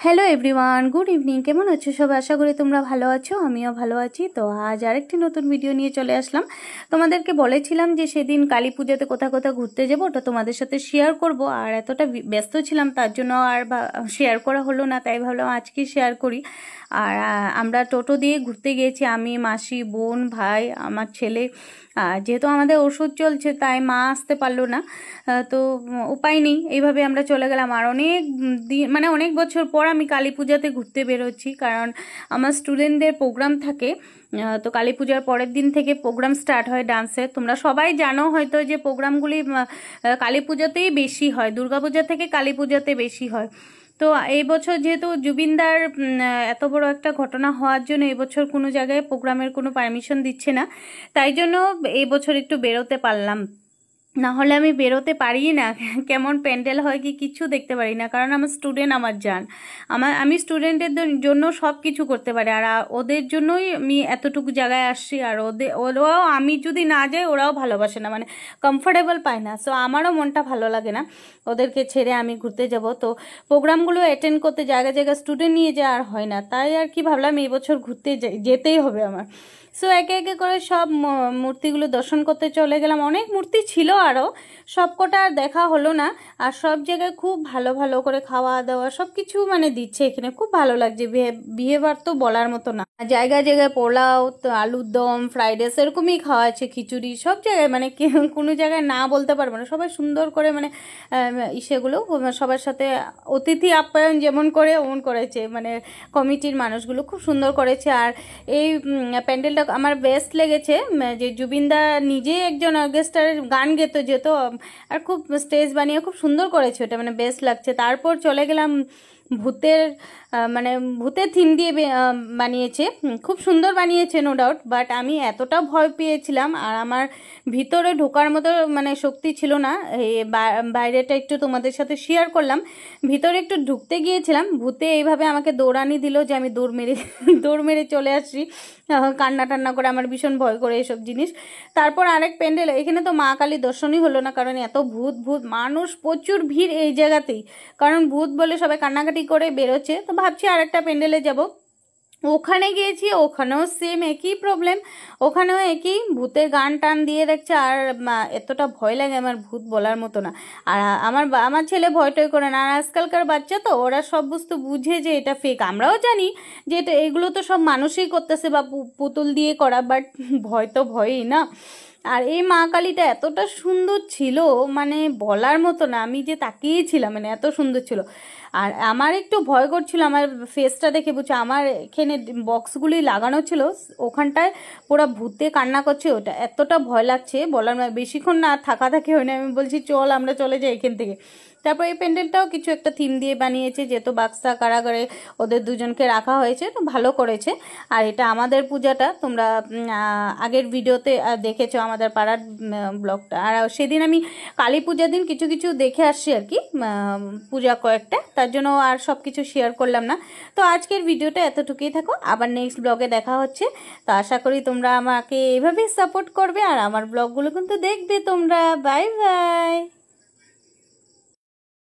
Hello everyone, good evening. কেমন আছো সবাই? আশা করি তোমরা ভালো আছো, আমিও ভালো আছি। তো আজ আরেকটি নতুন ভিডিও নিয়ে চলে আসলাম। তোমাদেরকে বলেছিলাম যে সেদিন কালী পুজোতে কোথাও কোথাও ঘুরতে যাবো, ওটা তোমাদের সাথে শেয়ার করব। আর এতটা ব্যস্ত ছিলাম তার জন্য আর শেয়ার করা হলো না, তাই ভাবলাম আজকে শেয়ার করি। আর আমরা টোটো দিয়ে ঘুরতে গিয়েছি, আমি, মাসি, বোন, ভাই, আমার ছেলে। যেহেতু আমাদের ওষুধ চলছে তাই মা আসতে পারলো না, তো উপায় নেই, এইভাবে আমরা চলে গেলাম। আর অনেক দিন মানে অনেক বছর পর আমি কালী পূজাতে ঘুরতে বেরোচ্ছি, কারণ আমার স্টুডেন্টদের প্রোগ্রাম থাকে। তো কালী পূজার পরের দিন থেকে প্রোগ্রাম স্টার্ট হয় ডান্সের। তোমরা সবাই জানো হয়তো যে প্রোগ্রামগুলি কালী পূজাতেই বেশি হয়, দুর্গাপূজা থেকে কালী পূজাতে বেশি হয়। তো এই বছর যেহেতু জুবিনদার এত বড় একটা ঘটনা হওয়ার জন্য এবছর কোনো জায়গায় প্রোগ্রামের কোনো পারমিশন দিচ্ছে না, তাই জন্য এই বছর একটু বেরোতে পারলাম। না হলে আমি বেরোতে পারি না, কেমন প্যান্ডেল হয় কি কিছু দেখতে পারি না, কারণ আমার স্টুডেন্ট আমার জান। আমি স্টুডেন্টের জন্য সব কিছু করতে পারি, আর ওদের জন্যই আমি এতটুকু জায়গায় আসছি। আর ওরাও আমি যদি না যাই ওরাও ভালোবাসে না, মানে কমফোর্টেবল পায় না। সো আমারও মনটা ভালো লাগে না ওদেরকে ছেড়ে আমি ঘুরতে যাব। তো প্রোগ্রামগুলো অ্যাটেন্ড করতে জায়গায় জায়গায় স্টুডেন্ট নিয়ে যাওয়া আর হয় না, তাই আর কি ভাবলাম এই বছর ঘুরতে যেতেই হবে আমার। সো একে একে করে সব মূর্তিগুলো দর্শন করতে চলে গেলাম। অনেক মূর্তি ছিল আরও, সবকটা আর দেখা হলো না। আর সব জায়গায় খুব ভালো ভালো করে খাওয়া দাওয়া সব কিছু মানে দিচ্ছে এখানে, খুব ভালো লাগছে। বিহেভিয়ার তো বলার মতো না। জায়গায় জায়গায় পোলাও, তো আলুর দম, ফ্রাইড রাইস এরকমই খাওয়া আছে, খিচুড়ি, সব জায়গায় মানে কোনো জায়গায় না বলতে পারবো না। সবাই সুন্দর করে মানে সেগুলো সবার সাথে অতিথি আপ্যায়ন যেমন করে ওমন করেছে, মানে কমিটির মানুষগুলো খুব সুন্দর করেছে। আর এই প্যান্ডেলটা আমার বেস্ট লেগেছে, যে জুবিনদা নিজে একজন অর্কেস্ট্রার গান গেতো যেত, আর খুব স্টেজ বানিয়ে খুব সুন্দর করেছে ওটা, মানে বেস্ট লাগছে। তারপর চলে গেলাম ভূতের, মানে ভূতের থিম দিয়ে বানিয়েছে, খুব সুন্দর বানিয়েছে নো ডাউট, বাট আমি এতটা ভয় পেয়েছিলাম আর আমার ভিতরে ঢোকার মতো মানে শক্তি ছিল না। এই বাইরেটা একটু তোমাদের সাথে শেয়ার করলাম, ভিতরে একটু ঢুকতে গিয়েছিলাম, ভূতে এইভাবে আমাকে দৌড়ানি দিল যে আমি দৌড় মেরে চলে আসছি, কান্না টান্না করে। আমার ভীষণ ভয় করে এসব জিনিস। তারপর আরেক প্যান্ডেল, এখানে তো মা কালী দর্শনই হলো না, কারণ এত ভূত মানুষ, প্রচুর ভিড় এই জায়গাতেই, কারণ ভূত বলে সবাই কান্নাকাটি করে বেরোচ্ছে। তো ভাবছি আরেকটা প্যান্ডেলে যাব, ওখানে গিয়েছি, ওখানেও সেম একই প্রবলেম, ওখানেও একই ভূতের গান টান দিয়ে রাখছে। আর এতটা ভয় লাগে আমার, ভূত বলার মতো না। আর আমার ছেলে ভয় টয় করে না, আর আজকালকার বাচ্চা তো ওরা সব বস্তু বুঝে যে এটা ফেক। আমরাও জানি যে এটা এগুলো তো সব মানুষই করতেছে বা পুতুল দিয়ে করা, বাট ভয় তো ভয়ই না। আর এই মা কালীটা এতটা সুন্দর ছিল মানে বলার মতো না, আমি যে তাকিয়েছিলাম মানে এত সুন্দর ছিল। আর আমার একটু ভয় করছিল, আমার ফেসটা দেখে বুঝছে, আমার এখানে বক্সগুলি লাগানো ছিল ওখানটায় পুরো ভূতে কান্না করছে, ওটা এতটা ভয় লাগছে বলার বেশিক্ষণ না থাকি হয় না। আমি বলছি চল আমরা চলে যাই এখান থেকে। তারপর এই প্যান্ডেলটাও কিছু একটা থিম দিয়ে বানিয়েছে, যেহেতু বাক্সা কারাগারে ওদের দুজনকে রাখা হয়েছে, তো ভালো করেছে। আর এটা আমাদের পূজাটা তোমরা আগের ভিডিওতে দেখেছো আমাদের পাড়ার ব্লগটা। আর সেদিন আমি কালী পূজার দিন কিছু কিছু দেখে আসছি আর কি, পূজা কয়েকটা, তার জন্য আর সব কিছু শেয়ার করলাম না। তো আজকের ভিডিওটা এতটুকুই থাকো, আবার নেক্সট ব্লগে দেখা হচ্ছে। তো আশা করি তোমরা আমাকে এইভাবেই সাপোর্ট করবে আর আমার ব্লগগুলো কিন্তু দেখবে তোমরা। Bye bye.